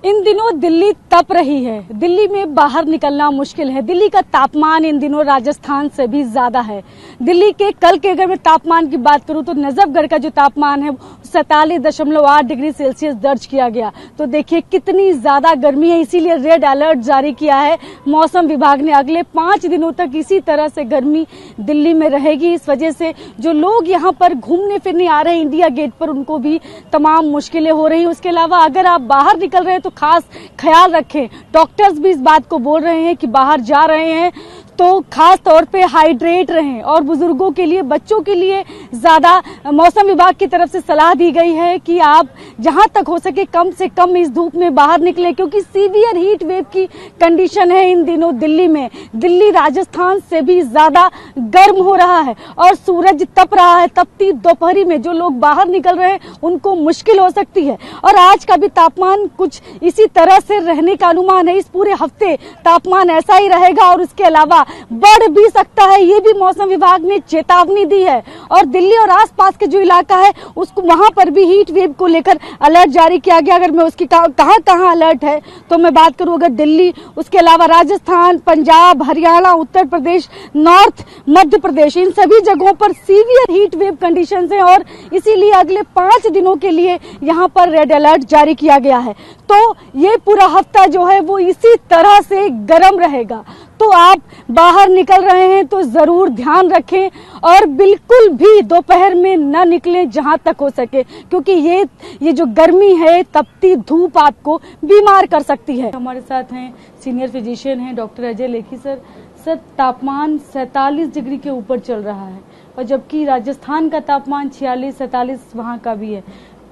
इन दिनों दिल्ली तप रही है। दिल्ली में बाहर निकलना मुश्किल है। दिल्ली का तापमान इन दिनों राजस्थान से भी ज्यादा है। दिल्ली के कल के अगर मैं तापमान की बात करूं तो नजफगढ़ का जो तापमान है 47.8 डिग्री सेल्सियस दर्ज किया गया। तो देखिए कितनी ज्यादा गर्मी है, इसीलिए रेड अलर्ट जारी किया है मौसम विभाग ने। अगले 5 दिनों तक इसी तरह से गर्मी दिल्ली में रहेगी। इस वजह से जो लोग यहाँ पर घूमने फिरने आ रहे हैं इंडिया गेट पर, उनको भी तमाम मुश्किलें हो रही हैं। उसके अलावा अगर आप बाहर निकल रहे हैं तो खास ख्याल रखें। डॉक्टर्स भी इस बात को बोल रहे हैं कि बाहर जा रहे हैं तो खास तौर पे हाइड्रेट रहें। और बुजुर्गों के लिए, बच्चों के लिए ज्यादा मौसम विभाग की तरफ से सलाह दी गई है कि आप जहां तक हो सके कम से कम इस धूप में बाहर निकलें, क्योंकि सीवियर हीट वेव की कंडीशन है इन दिनों दिल्ली में। दिल्ली राजस्थान से भी ज्यादा गर्म हो रहा है और सूरज तप रहा है। तपती दोपहरी में जो लोग बाहर निकल रहे हैं उनको मुश्किल हो सकती है। और आज का भी तापमान कुछ इसी तरह से रहने का अनुमान है। इस पूरे हफ्ते तापमान ऐसा ही रहेगा और उसके अलावा बढ़ भी सकता है, ये भी मौसम विभाग ने चेतावनी दी है। और दिल्ली और आसपास के जो इलाका है उसको, वहां पर भी हीट वेव को लेकर अलर्ट जारी किया गया। अगर मैं उसकी कहां अलर्ट है तो मैं बात करूं, अगर दिल्ली, उसके अलावा राजस्थान, पंजाब, हरियाणा, उत्तर प्रदेश, नॉर्थ मध्य प्रदेश, इन सभी जगहों पर सीवियर हीट वेव कंडीशंस हैं और इसीलिए अगले 5 दिनों के लिए यहां पर रेड अलर्ट जारी किया गया है। तो ये पूरा हफ्ता जो है वो इसी तरह से गर्म रहेगा। तो आप बाहर निकल रहे हैं तो जरूर ध्यान रखें और बिल्कुल भी दोपहर में न निकलें जहां तक हो सके, क्योंकि ये जो गर्मी है, तपती धूप आपको बीमार कर सकती है। हमारे साथ हैं सीनियर फिजिशियन हैं doctor Ajay Lekhi sir. Sir, तापमान 47 डिग्री के ऊपर चल रहा है और जबकि राजस्थान का तापमान 46-47 वहां का भी है,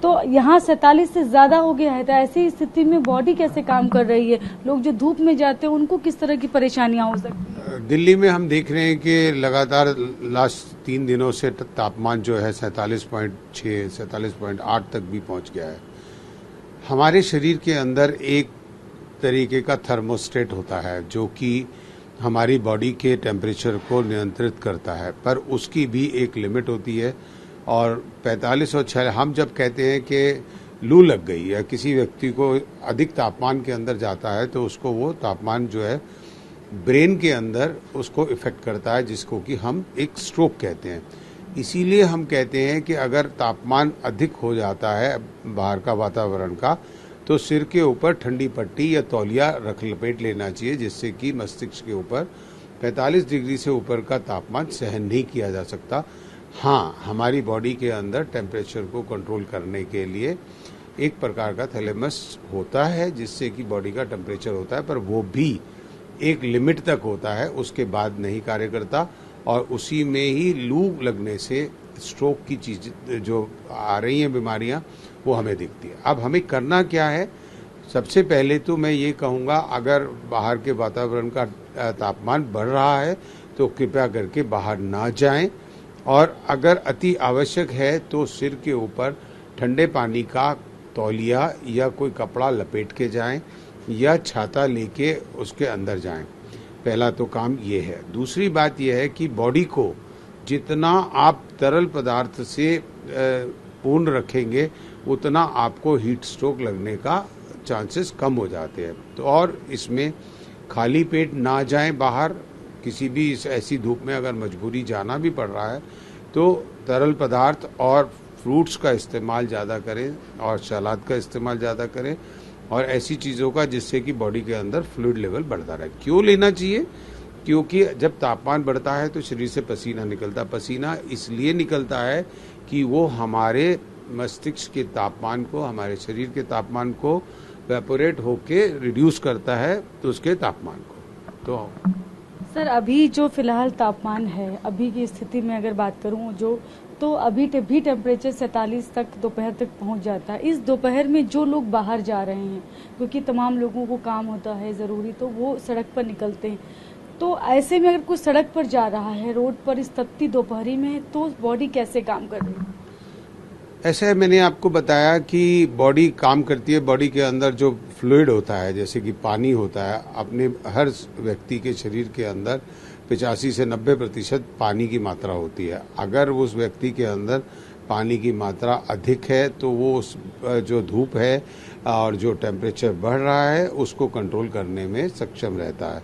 तो यहाँ 47 से ज्यादा हो गया है। तो ऐसी स्थिति में बॉडी कैसे काम कर रही है? लोग जो धूप में जाते हैं उनको किस तरह की परेशानियां हो सकती हैं? दिल्ली में हम देख रहे हैं कि लगातार लास्ट 3 दिनों से तापमान जो है 47.6, 47.8 तक भी पहुंच गया है। हमारे शरीर के अंदर एक तरीके का थर्मोस्टेट होता है जो कि हमारी बॉडी के टेम्परेचर को नियंत्रित करता है, पर उसकी भी एक लिमिट होती है। और 45 और 6, हम जब कहते हैं कि लू लग गई या किसी व्यक्ति को अधिक तापमान के अंदर जाता है तो उसको वो तापमान जो है ब्रेन के अंदर उसको इफेक्ट करता है, जिसको कि हम एक स्ट्रोक कहते हैं। इसीलिए हम कहते हैं कि अगर तापमान अधिक हो जाता है बाहर का वातावरण का, तो सिर के ऊपर ठंडी पट्टी या तौलिया लपेट लेना चाहिए, जिससे कि मस्तिष्क के ऊपर 45 डिग्री से ऊपर का तापमान सहन नहीं किया जा सकता। हाँ, हमारी बॉडी के अंदर टेम्परेचर को कंट्रोल करने के लिए एक प्रकार का थैलेमस होता है जिससे कि बॉडी का टेम्परेचर होता है, पर वो भी एक लिमिट तक होता है, उसके बाद नहीं कार्य करता। और उसी में ही लू लगने से स्ट्रोक की चीज जो आ रही हैं बीमारियां वो हमें दिखती है। अब हमें करना क्या है? सबसे पहले तो मैं ये कहूँगा, अगर बाहर के वातावरण का तापमान बढ़ रहा है तो कृपया करके बाहर ना जाएं। और अगर अति आवश्यक है तो सिर के ऊपर ठंडे पानी का तौलिया या कोई कपड़ा लपेट के जाएं या छाता लेके उसके अंदर जाएं। पहला तो काम ये है। दूसरी बात यह है कि बॉडी को जितना आप तरल पदार्थ से पूर्ण रखेंगे उतना आपको हीट स्ट्रोक लगने का चांसेस कम हो जाते हैं। तो और इसमें खाली पेट ना जाएं बाहर। किसी भी ऐसी धूप में अगर मजबूरी जाना भी पड़ रहा है तो तरल पदार्थ और फ्रूट्स का इस्तेमाल ज़्यादा करें और सलाद का इस्तेमाल ज़्यादा करें और ऐसी चीज़ों का जिससे कि बॉडी के अंदर फ्लूइड लेवल बढ़ता रहे। क्यों लेना चाहिए? क्योंकि जब तापमान बढ़ता है तो शरीर से पसीना निकलता है। पसीना इसलिए निकलता है कि वो हमारे मस्तिष्क के तापमान को, हमारे शरीर के तापमान को वेपोरेट होके रिड्यूस करता है तो उसके तापमान को। तो सर, अभी जो फिलहाल तापमान है, अभी की स्थिति में अगर बात करूं तो अभी भी टेम्परेचर 47 तक दोपहर तक पहुंच जाता है। इस दोपहर में जो लोग बाहर जा रहे हैं, क्योंकि तमाम लोगों को काम होता है ज़रूरी, तो वो सड़क पर निकलते हैं। तो ऐसे में अगर कोई सड़क पर जा रहा है, रोड पर इस तपती दोपहरी में, तो बॉडी कैसे काम कर रही है? ऐसे मैंने आपको बताया कि बॉडी काम करती है। बॉडी के अंदर जो फ्लूइड होता है, जैसे कि पानी होता है, अपने हर व्यक्ति के शरीर के अंदर 85 से 90% पानी की मात्रा होती है। अगर उस व्यक्ति के अंदर पानी की मात्रा अधिक है तो वो उस जो धूप है और जो टेम्परेचर बढ़ रहा है उसको कंट्रोल करने में सक्षम रहता है।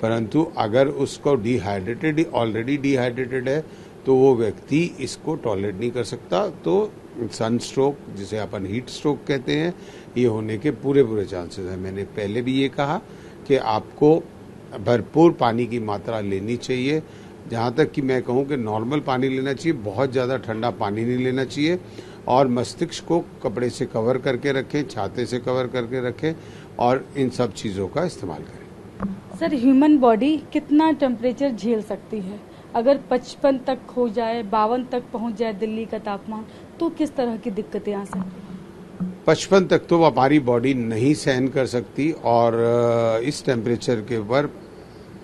परंतु अगर उसको ऑलरेडी डिहाइड्रेटेड है तो वो व्यक्ति इसको टॉलरेट नहीं कर सकता, तो सन स्ट्रोक जिसे अपन हीट स्ट्रोक कहते हैं ये होने के पूरे चांसेस हैं। मैंने पहले भी ये कहा कि आपको भरपूर पानी की मात्रा लेनी चाहिए। जहाँ तक कि मैं कहूँ कि नॉर्मल पानी लेना चाहिए, बहुत ज़्यादा ठंडा पानी नहीं लेना चाहिए, और मस्तिष्क को कपड़े से कवर करके रखें, छाते से कवर करके रखें और इन सब चीज़ों का इस्तेमाल करें। सर, ह्यूमन बॉडी कितना टेम्परेचर झेल सकती है? अगर 55 तक हो जाए, 52 तक पहुंच जाए दिल्ली का तापमान, तो किस तरह की दिक्कतें आ सकती हैं? 55 तक तो हमारी बॉडी नहीं सहन कर सकती, और इस टेम्परेचर के ऊपर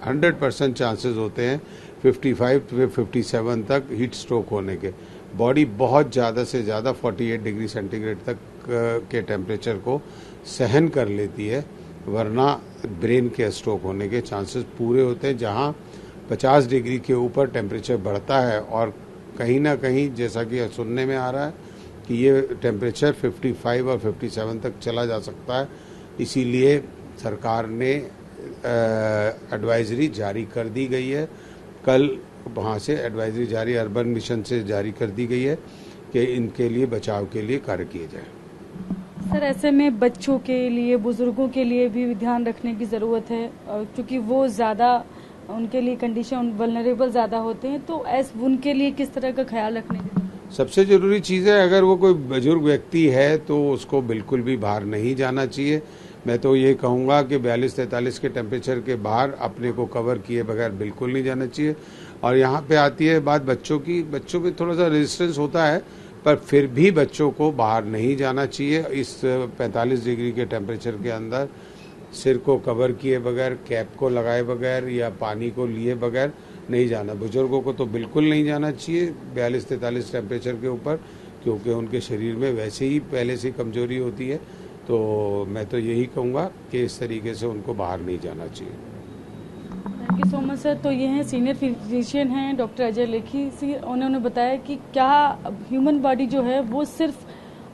100% चांसेस होते हैं 55 से 57 तक हीट स्ट्रोक होने के। बॉडी बहुत ज़्यादा से ज़्यादा 48 डिग्री सेंटीग्रेड तक के टेम्परेचर को सहन कर लेती है, वरना ब्रेन के स्ट्रोक होने के चांसेस पूरे होते हैं। जहां 50 डिग्री के ऊपर टेम्परेचर बढ़ता है और कहीं ना कहीं जैसा कि सुनने में आ रहा है कि ये टेम्परेचर 55 और 57 तक चला जा सकता है। इसीलिए सरकार ने एडवाइजरी जारी कर दी गई है। कल वहाँ से एडवाइजरी जारी अर्बन मिशन से जारी कर दी गई है कि इनके लिए बचाव के लिए कार्य किए जाए। सर, ऐसे में बच्चों के लिए, बुजुर्गों के लिए भी ध्यान रखने की ज़रूरत है, क्योंकि वो ज़्यादा, उनके लिए कंडीशन वल्नरेबल ज़्यादा होते हैं, तो उनके लिए किस तरह का ख्याल रखने की? सबसे जरूरी चीज़ है, अगर वो कोई बुजुर्ग व्यक्ति है तो उसको बिल्कुल भी बाहर नहीं जाना चाहिए। मैं तो ये कहूँगा कि 42-43 के टेम्परेचर के बाहर अपने को कवर किए बगैर बिल्कुल नहीं जाना चाहिए। और यहाँ पे आती है बात बच्चों की। बच्चों में थोड़ा सा रेजिस्टेंस होता है, पर फिर भी बच्चों को बाहर नहीं जाना चाहिए इस 45 डिग्री के टेम्परेचर के अंदर। सिर को कवर किए बगैर, कैप को लगाए बगैर या पानी को लिए बगैर नहीं जाना। बुजुर्गों को तो बिल्कुल नहीं जाना चाहिए 42-43 टेम्परेचर के ऊपर, क्योंकि उनके शरीर में वैसे ही पहले से कमजोरी होती है। तो मैं तो यही कहूँगा कि इस तरीके से उनको बाहर नहीं जाना चाहिए। Thank you so much sir. तो ये हैं सीनियर फिजिशियन हैं डॉक्टर अजय लेखी जी। उन्होंने बताया कि क्या ह्यूमन बॉडी जो है वो सिर्फ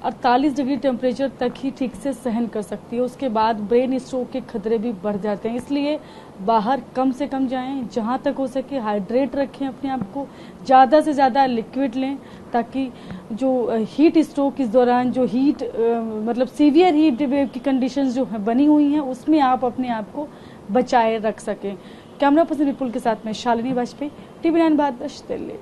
48 डिग्री टेम्परेचर तक ही ठीक से सहन कर सकती है, उसके बाद ब्रेन स्ट्रोक के खतरे भी बढ़ जाते हैं। इसलिए बाहर कम से कम जाएं, जहां तक हो सके हाइड्रेट रखें अपने आप को, ज़्यादा से ज़्यादा लिक्विड लें, ताकि जो हीट स्ट्रोक इस दौरान जो मतलब सीवियर हीट वेव की कंडीशंस जो बनी हुई हैं उसमें आप अपने आप को बचाए रख सकें। कैमरा पर्सन विपुल के साथ में शालिनी वाजपेयी, TV9 भारत, दिल्ली।